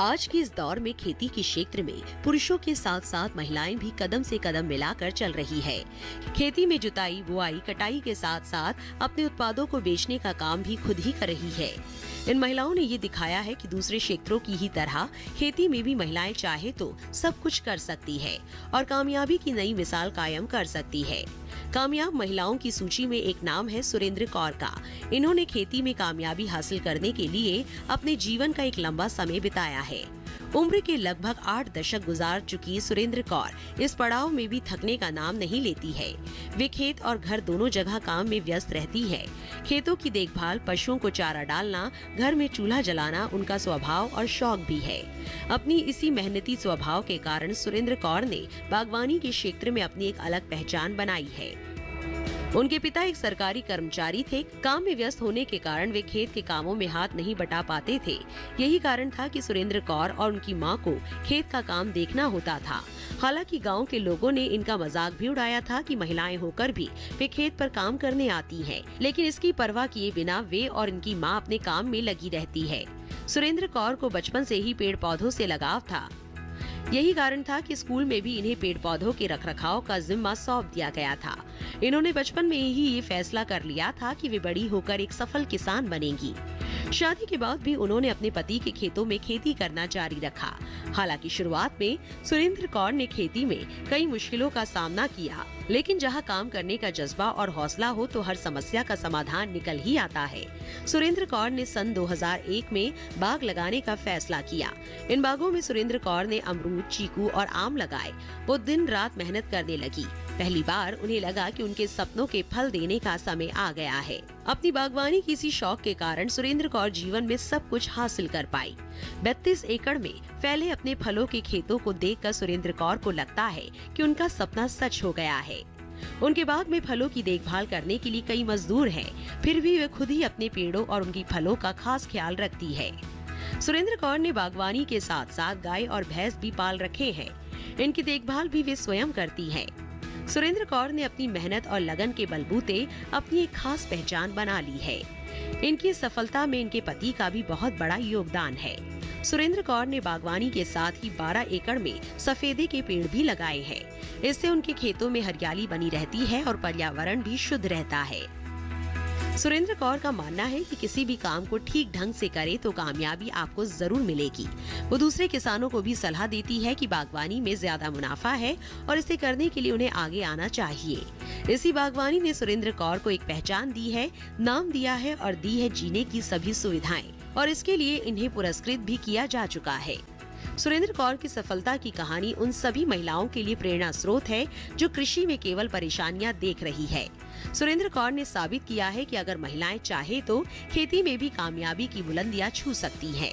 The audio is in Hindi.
आज के इस दौर में खेती के क्षेत्र में पुरुषों के साथ साथ महिलाएं भी कदम से कदम मिलाकर चल रही है। खेती में जुताई, बुआई, कटाई के साथ साथ अपने उत्पादों को बेचने का काम भी खुद ही कर रही है। इन महिलाओं ने ये दिखाया है कि दूसरे क्षेत्रों की ही तरह खेती में भी महिलाएं चाहे तो सब कुछ कर सकती है और कामयाबी की नई मिसाल कायम कर सकती है। कामयाब महिलाओं की सूची में एक नाम है सुरेंद्र कौर का। इन्होंने खेती में कामयाबी हासिल करने के लिए अपने जीवन का एक लंबा समय बिताया है। उम्र के लगभग 8 दशक गुजार चुकी सुरेंद्र कौर इस पड़ाव में भी थकने का नाम नहीं लेती है। वे खेत और घर दोनों जगह काम में व्यस्त रहती है। खेतों की देखभाल, पशुओं को चारा डालना, घर में चूल्हा जलाना उनका स्वभाव और शौक भी है। अपनी इसी मेहनती स्वभाव के कारण सुरेंद्र कौर ने बागवानी के क्षेत्र में अपनी एक अलग पहचान बनाई है। उनके पिता एक सरकारी कर्मचारी थे। काम में व्यस्त होने के कारण वे खेत के कामों में हाथ नहीं बटा पाते थे। यही कारण था कि सुरेंद्र कौर और उनकी मां को खेत का काम देखना होता था। हालांकि गांव के लोगों ने इनका मजाक भी उड़ाया था कि महिलाएं होकर भी वे खेत पर काम करने आती हैं, लेकिन इसकी परवाह किए बिना वे और इनकी मां अपने काम में लगी रहती है। सुरेंद्र कौर को बचपन से ही पेड़ पौधों से लगाव था। यही कारण था कि स्कूल में भी इन्हें पेड़ पौधों के रखरखाव का जिम्मा सौंप दिया गया था। इन्होंने बचपन में ही ये फैसला कर लिया था कि वे बड़ी होकर एक सफल किसान बनेंगी। शादी के बाद भी उन्होंने अपने पति के खेतों में खेती करना जारी रखा। हालांकि शुरुआत में सुरेंद्र कौर ने खेती में कई मुश्किलों का सामना किया, लेकिन जहां काम करने का जज्बा और हौसला हो तो हर समस्या का समाधान निकल ही आता है। सुरेंद्र कौर ने सन 2001 में बाग लगाने का फैसला किया। इन बागों में सुरेंद्र कौर ने अमरूद, चीकू और आम लगाए। वो दिन रात मेहनत करने लगी। पहली बार उन्हें लगा कि उनके सपनों के फल देने का समय आ गया है। अपनी बागवानी की इसी शौक के कारण सुरेंद्र कौर जीवन में सब कुछ हासिल कर पाई। 32 एकड़ में फैले अपने फलों के खेतों को देखकर सुरेंद्र कौर को लगता है कि उनका सपना सच हो गया है। उनके बाग में फलों की देखभाल करने के लिए कई मजदूर हैं, फिर भी वे खुद ही अपने पेड़ों और उनकी फलों का खास ख्याल रखती है। सुरेंद्र कौर ने बागवानी के साथ साथ गाय और भैंस भी पाल रखे हैं। इनकी देखभाल भी वे स्वयं करती हैं। सुरेंद्र कौर ने अपनी मेहनत और लगन के बलबूते अपनी एक खास पहचान बना ली है। इनकी सफलता में इनके पति का भी बहुत बड़ा योगदान है। सुरेंद्र कौर ने बागवानी के साथ ही 12 एकड़ में सफेदे के पेड़ भी लगाए हैं। इससे उनके खेतों में हरियाली बनी रहती है और पर्यावरण भी शुद्ध रहता है। सुरेंद्र कौर का मानना है कि किसी भी काम को ठीक ढंग से करे तो कामयाबी आपको जरूर मिलेगी। वो दूसरे किसानों को भी सलाह देती है कि बागवानी में ज्यादा मुनाफा है और इसे करने के लिए उन्हें आगे आना चाहिए। इसी बागवानी ने सुरेंद्र कौर को एक पहचान दी है, नाम दिया है और दी है जीने की सभी सुविधाएं, और इसके लिए इन्हें पुरस्कृत भी किया जा चुका है। सुरेंद्र कौर की सफलता की कहानी उन सभी महिलाओं के लिए प्रेरणा स्रोत है जो कृषि में केवल परेशानियां देख रही है। सुरेंद्र कौर ने साबित किया है कि अगर महिलाएं चाहे तो खेती में भी कामयाबी की बुलंदियां छू सकती हैं।